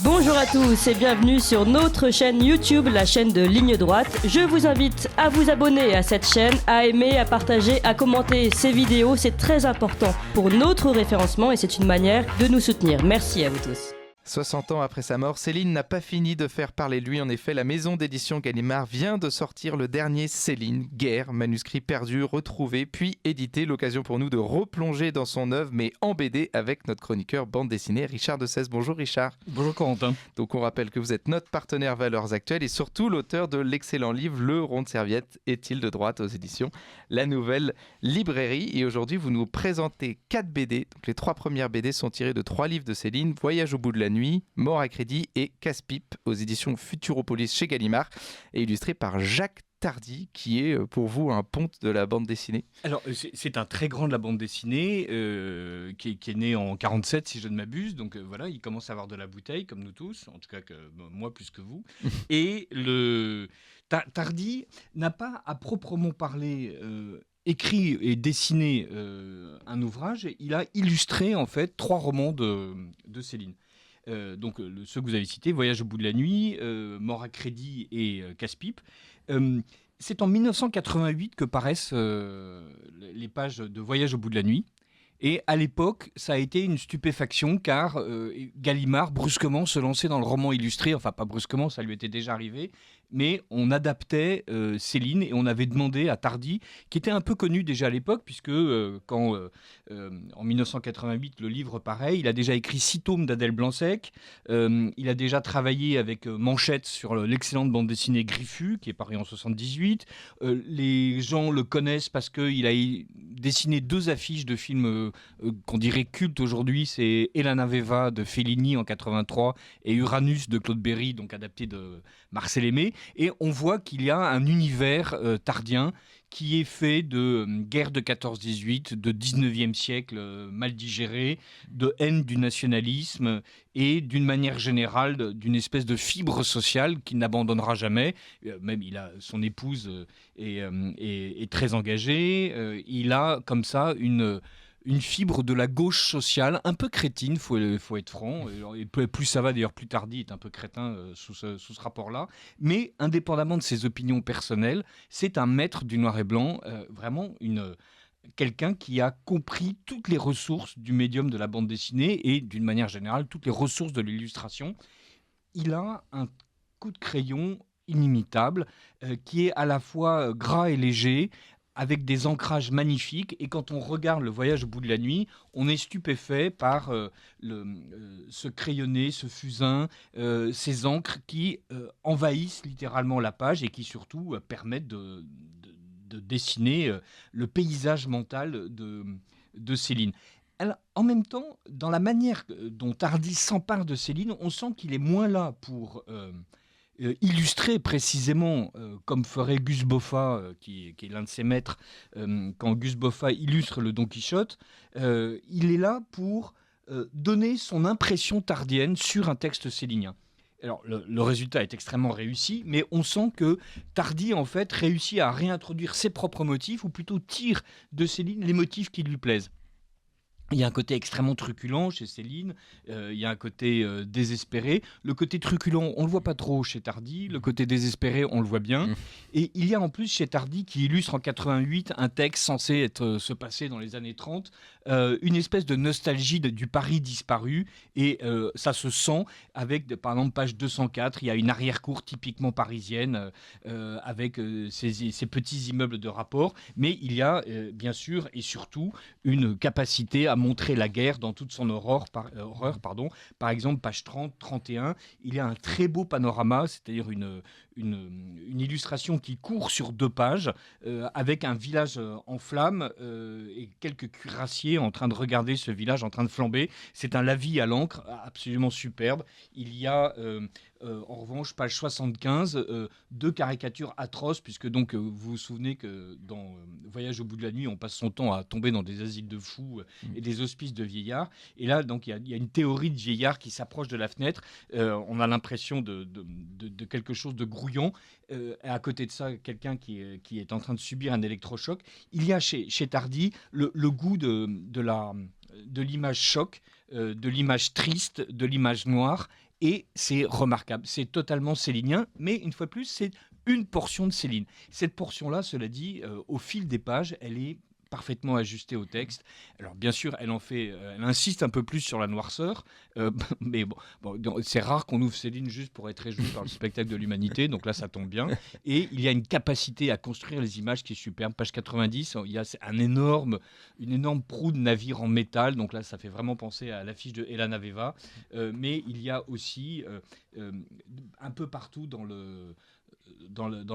Bonjour à tous et bienvenue sur notre chaîne YouTube, la chaîne de Ligne Droite. Je vous invite à vous abonner à cette chaîne, à aimer, à partager, à commenter ces vidéos. C'est très important pour notre référencement et c'est une manière de nous soutenir. Merci à vous tous. 60 ans après sa mort, Céline n'a pas fini de faire parler de lui. En effet, la maison d'édition Gallimard vient de sortir le dernier Céline, Guerre, manuscrit perdu, retrouvé, puis édité. L'occasion pour nous de replonger dans son œuvre, mais en BD avec notre chroniqueur bande dessinée Richard Dessès. Bonjour Richard. Bonjour Corentin. Donc on rappelle que vous êtes notre partenaire Valeurs Actuelles et surtout l'auteur de l'excellent livre Le Rond de Serviette, est-il de droite aux éditions La Nouvelle Librairie. Et aujourd'hui, vous nous présentez 4 BD. Donc les 3 premières BD sont tirées de 3 livres de Céline, Voyage au bout de la nuit, Mort à crédit et Casse-pipe aux éditions Futuropolis chez Gallimard et illustré par Jacques Tardy, qui est pour vous un ponte de la bande dessinée. Alors, c'est un très grand de la bande dessinée qui est né en 47, si je ne m'abuse. Donc voilà, il commence à avoir de la bouteille, comme nous tous, en tout cas moi plus que vous. Et Tardy n'a pas à proprement parler écrit et dessiné un ouvrage. Il a illustré en fait 3 romans de Céline. Donc ceux que vous avez cités, Voyage au bout de la nuit, Mort à crédit et Casse-pipe. C'est en 1988 que paraissent les pages de Voyage au bout de la nuit. Et à l'époque, ça a été une stupéfaction car Gallimard brusquement se lançait dans le roman illustré. Enfin, pas brusquement, ça lui était déjà arrivé. Mais on adaptait Céline et on avait demandé à Tardy, qui était un peu connu déjà à l'époque, puisque quand en 1988 le livre paraît, il a déjà écrit 6 tomes d'Adèle Blanc-Sec. Il a déjà travaillé avec Manchette sur l'excellente bande dessinée Griffu, qui est parue en 78. Les gens le connaissent parce qu'il a dessiné 2 affiches de films qu'on dirait cultes aujourd'hui. C'est Elena Veva de Fellini en 83 et Uranus de Claude Berry, donc adapté de Marcel Aimé. Et on voit qu'il y a un univers tardien qui est fait de guerre de 14-18, de 19e siècle mal digéré, de haine du nationalisme et d'une manière générale d'une espèce de fibre sociale qu'il n'abandonnera jamais. Même son épouse est très engagée. Il a comme ça une fibre de la gauche sociale, un peu crétine, faut être franc. Et plus ça va, d'ailleurs, plus Tardy est un peu crétin sous ce rapport-là. Mais indépendamment de ses opinions personnelles, c'est un maître du noir et blanc, vraiment quelqu'un qui a compris toutes les ressources du médium de la bande dessinée et, d'une manière générale, toutes les ressources de l'illustration. Il a un coup de crayon inimitable, qui est à la fois gras et léger, avec des ancrages magnifiques. Et quand on regarde Le Voyage au bout de la nuit, on est stupéfait par ce crayonné, ce fusain, ces encres qui envahissent littéralement la page et qui surtout permettent de dessiner le paysage mental de Céline. Alors, en même temps, dans la manière dont Tardy s'empare de Céline, on sent qu'il est moins là pour illustrer précisément, comme ferait Gus Boffa, qui est l'un de ses maîtres, quand Gus Boffa illustre le Don Quichotte, il est là pour donner son impression tardienne sur un texte célinien. Alors, le résultat est extrêmement réussi, mais on sent que Tardy, en fait, réussit à réintroduire ses propres motifs, ou plutôt tire de Céline les motifs qui lui plaisent. Il y a un côté extrêmement truculent chez Céline, il y a un côté désespéré. Le côté truculent, on ne le voit pas trop chez Tardy. Le côté désespéré, on le voit bien. Et il y a en plus chez Tardy, qui illustre en 88 un texte censé se passer dans les années 30, une espèce de nostalgie du Paris disparu. Et ça se sent avec, par exemple, page 204, il y a une arrière-cour typiquement parisienne avec ces petits immeubles de rapport. Mais il y a bien sûr et surtout une capacité à montrer la guerre dans toute son horreur. Par exemple, page 30-31, il y a un très beau panorama, c'est-à-dire une illustration qui court sur 2 pages, avec un village en flammes et quelques cuirassiers en train de regarder ce village en train de flamber. C'est un lavis à l'encre absolument superbe. Il y a en revanche, page 75, 2 caricatures atroces, puisque donc vous vous souvenez que dans Voyage au bout de la nuit, on passe son temps à tomber dans des asiles de fous et des hospices de vieillards. Et là, donc, il y a une théorie de vieillard qui s'approche de la fenêtre. On a l'impression de quelque chose de grouillant. À côté de ça, quelqu'un qui est en train de subir un électrochoc. Il y a chez Tardy le goût de l'image choc, de l'image triste, de l'image noire, et c'est remarquable. C'est totalement célinien, mais une fois de plus, c'est une portion de Céline. Cette portion-là, cela dit, au fil des pages, elle est parfaitement ajustée au texte. Alors bien sûr, elle insiste un peu plus sur la noirceur, mais c'est rare qu'on ouvre Céline juste pour être réjoui par le spectacle de l'humanité, donc là ça tombe bien. Et il y a une capacité à construire les images qui est superbe. Page 90, il y a une énorme proue de navire en métal, donc là ça fait vraiment penser à l'affiche de Elana Veva, mais il y a aussi un peu partout dans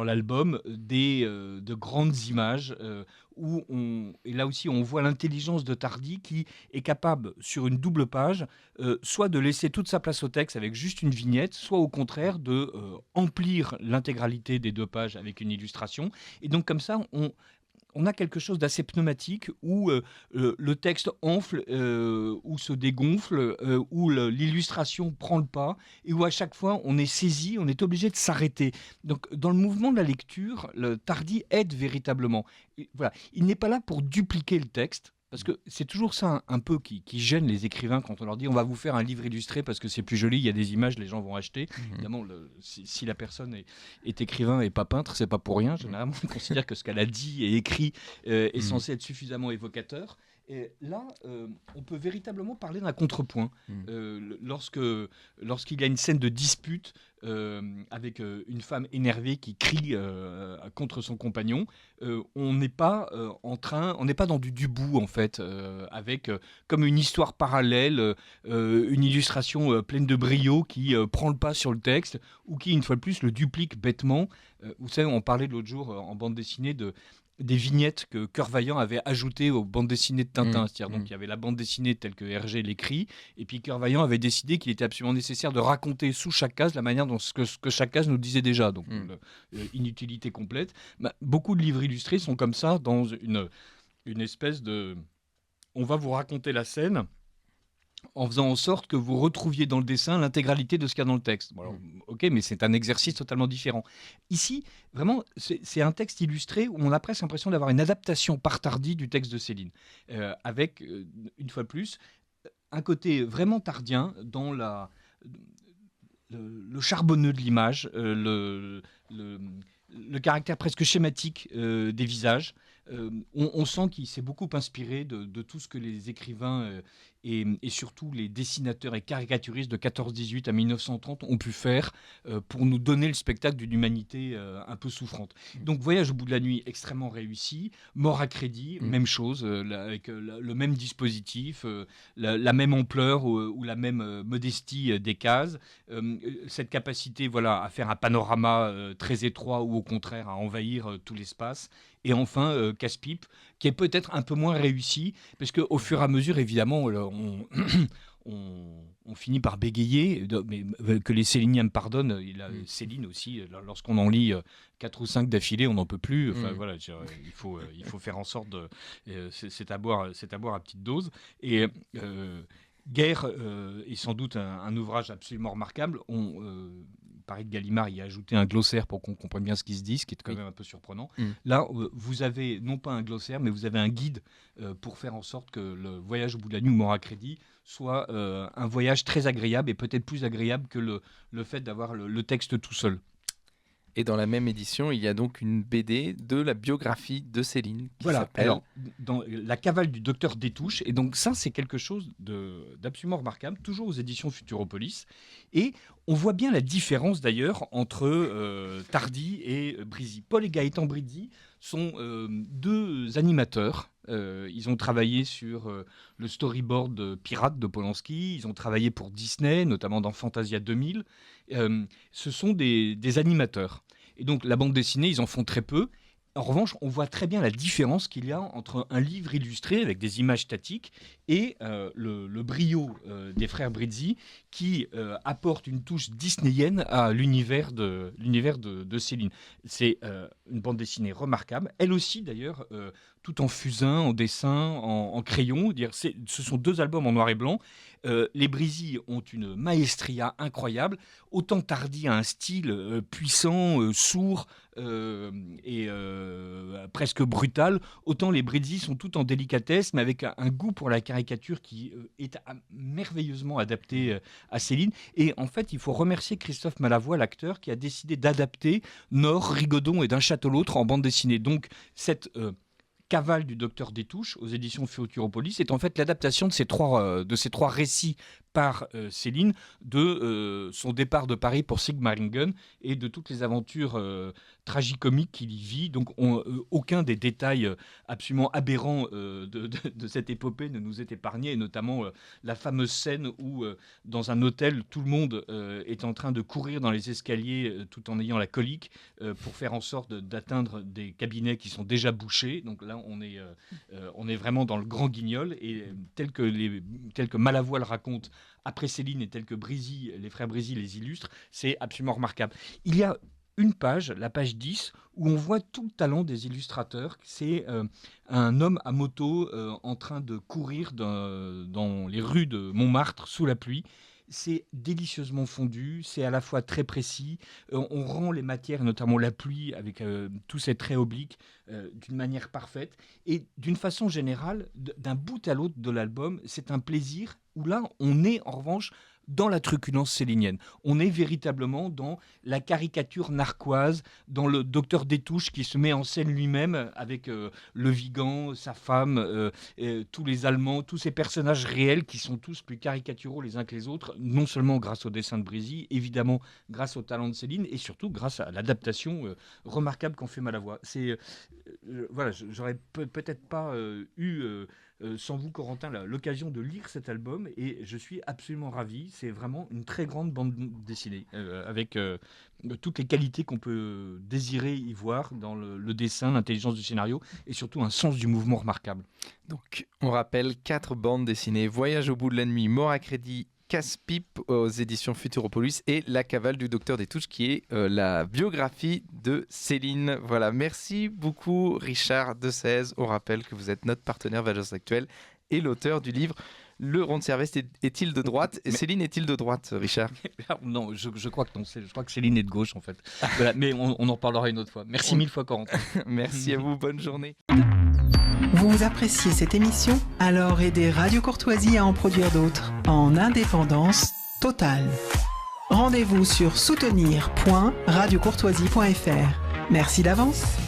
l'album de grandes images et là aussi on voit l'intelligence de Tardy qui est capable sur une double page soit de laisser toute sa place au texte avec juste une vignette, soit au contraire de emplir l'intégralité des 2 pages avec une illustration, et donc comme ça on a quelque chose d'assez pneumatique où le texte enfle ou se dégonfle, où l'illustration prend le pas, et où à chaque fois on est saisi, on est obligé de s'arrêter. Donc dans le mouvement de la lecture, le Tardy aide véritablement. Et voilà. Il n'est pas là pour dupliquer le texte, parce que c'est toujours ça un peu qui gêne les écrivains quand on leur dit on va vous faire un livre illustré parce que c'est plus joli, il y a des images, les gens vont acheter. Évidemment, si la personne est écrivain et pas peintre, c'est pas pour rien. Généralement, on considère que ce qu'elle a dit et écrit est censé être suffisamment évocateur. Et là, on peut véritablement parler d'un contrepoint. Lorsqu'il y a une scène de dispute avec une femme énervée qui crie contre son compagnon, on n'est pas dans du Dubout en fait, avec comme une histoire parallèle, une illustration pleine de brio qui prend le pas sur le texte, ou qui une fois de plus le duplique bêtement. Vous savez, on parlait l'autre jour en bande dessinée des vignettes que Cœur Vaillant avait ajoutées aux bandes dessinées de Tintin. C'est-à-dire, donc, il y avait la bande dessinée telle que Hergé l'écrit, et puis Cœur Vaillant avait décidé qu'il était absolument nécessaire de raconter sous chaque case la manière dont ce que chaque case nous disait déjà. Donc, inutilité complète. Beaucoup de livres illustrés sont comme ça, dans une espèce de... On va vous raconter la scène en faisant en sorte que vous retrouviez dans le dessin l'intégralité de ce qu'il y a dans le texte. Bon, alors, ok, mais c'est un exercice totalement différent. Ici, vraiment, c'est un texte illustré où on a presque l'impression d'avoir une adaptation par Tardy du texte de Céline, avec, une fois de plus, un côté vraiment tardien dans le charbonneux de l'image, le caractère presque schématique des visages. On sent qu'il s'est beaucoup inspiré de tout ce que les écrivains et surtout les dessinateurs et caricaturistes de 14-18 à 1930 ont pu faire pour nous donner le spectacle d'une humanité un peu souffrante. Donc Voyage au bout de la nuit, extrêmement réussi. Mort à crédit, même chose, avec le même dispositif, la même ampleur ou la même modestie des cases. Cette capacité à faire un panorama très étroit ou au contraire à envahir tout l'espace. Et enfin, Casse-Pipe, qui est peut-être un peu moins réussi, parce qu'au fur et à mesure, évidemment, on finit par bégayer, mais que les Céliniens me pardonnent. Céline aussi, lorsqu'on en lit 4 ou 5 d'affilée, on n'en peut plus. Enfin, voilà, il faut faire en sorte de... c'est à boire à petite dose. Et... Guerre est sans doute un ouvrage absolument remarquable. Pareil que Gallimard y a ajouté un glossaire pour qu'on comprenne bien ce qui se dit, ce qui est quand même un peu surprenant. Là, vous avez non pas un glossaire, mais vous avez un guide pour faire en sorte que le Voyage au bout de la nuit ou Mort à crédit soit un voyage très agréable, et peut-être plus agréable que le fait d'avoir le texte tout seul. Et dans la même édition, il y a donc une BD de la biographie de Céline qui s'appelle... Alors, dans La cavale du docteur Détouche. Et donc ça, c'est quelque chose d'absolument remarquable, toujours aux éditions Futuropolis. Et on voit bien la différence d'ailleurs entre Tardy et Brizzi. Paul et Gaëtan Brizzi sont 2 animateurs. Ils ont travaillé sur le storyboard Pirate de Polanski. Ils ont travaillé pour Disney, notamment dans Fantasia 2000. Ce sont des animateurs. Et donc, la bande dessinée, ils en font très peu. En revanche, on voit très bien la différence qu'il y a entre un livre illustré avec des images statiques et le brio des frères Brizzi, qui apporte une touche disneyenne à l'univers de Céline. C'est une bande dessinée remarquable. Elle aussi, d'ailleurs, tout en fusain, en dessin, en crayon. Ce sont 2 albums en noir et blanc. Les Brizzi ont une maestria incroyable. Autant Tardy a un style puissant, sourd et presque brutal, autant les Brizzi sont tout en délicatesse, mais avec un goût pour la caricature caricature qui est merveilleusement adaptée à Céline. Et en fait, il faut remercier Christophe Malavoie, l'acteur, qui a décidé d'adapter Nord, Rigaudon et D'un château l'autre en bande dessinée. Donc, cette Cavale du docteur Détouche aux éditions Futuropolis est en fait l'adaptation de ces trois récits par Céline de son départ de Paris pour Sigmaringen et de toutes les aventures tragicomiques qu'il y vit. Donc aucun des détails absolument aberrants de cette épopée ne nous est épargné, et notamment la fameuse scène où dans un hôtel tout le monde est en train de courir dans les escaliers tout en ayant la colique pour faire en sorte d'atteindre des cabinets qui sont déjà bouchés. Donc là on est vraiment dans le grand guignol, et tel que Malavoie le raconte après Céline et tel que les frères Brisy les illustrent, c'est absolument remarquable. Il y a une page, la page 10, où on voit tout le talent des illustrateurs. C'est un homme à moto en train de courir dans les rues de Montmartre sous la pluie. C'est délicieusement fondu, c'est à la fois très précis. On rend les matières, notamment la pluie, avec tous ces traits obliques, d'une manière parfaite. Et d'une façon générale, d'un bout à l'autre de l'album, c'est un plaisir où là, on est en revanche dans la truculence célinienne. On est véritablement dans la caricature narquoise, dans le docteur Détouche qui se met en scène lui-même avec le Vigan, sa femme, tous les Allemands, tous ces personnages réels qui sont tous plus caricaturaux les uns que les autres, non seulement grâce au dessin de Brisy, évidemment grâce au talent de Céline, et surtout grâce à l'adaptation remarquable qu'en fait Malavoie. Voilà, j'aurais peut-être pas eu... sans vous, Corentin, l'occasion de lire cet album, et je suis absolument ravi. C'est vraiment une très grande bande dessinée avec toutes les qualités qu'on peut désirer y voir dans le dessin, l'intelligence du scénario et surtout un sens du mouvement remarquable. Donc, on rappelle 4 bandes dessinées: Voyage au bout de la nuit, Mort à crédit, Casse-pipe aux éditions Futuropolis et La Cavale du docteur Détouche, qui est la biographie de Céline. Voilà, merci beaucoup Richard Desèze. On rappelle que vous êtes notre partenaire Valeurs Actuelles et l'auteur du livre Le Rond de Servette est-il de droite? Et Céline est-il de droite, Richard? Non, je crois que non. Je crois que Céline est de gauche en fait. Voilà, mais on en parlera une autre fois. Merci mille fois, Corentin. Merci à vous, bonne journée. Vous appréciez cette émission? Alors aidez Radio Courtoisie à en produire d'autres en indépendance totale. Rendez-vous sur soutenir.radiocourtoisie.fr. Merci d'avance.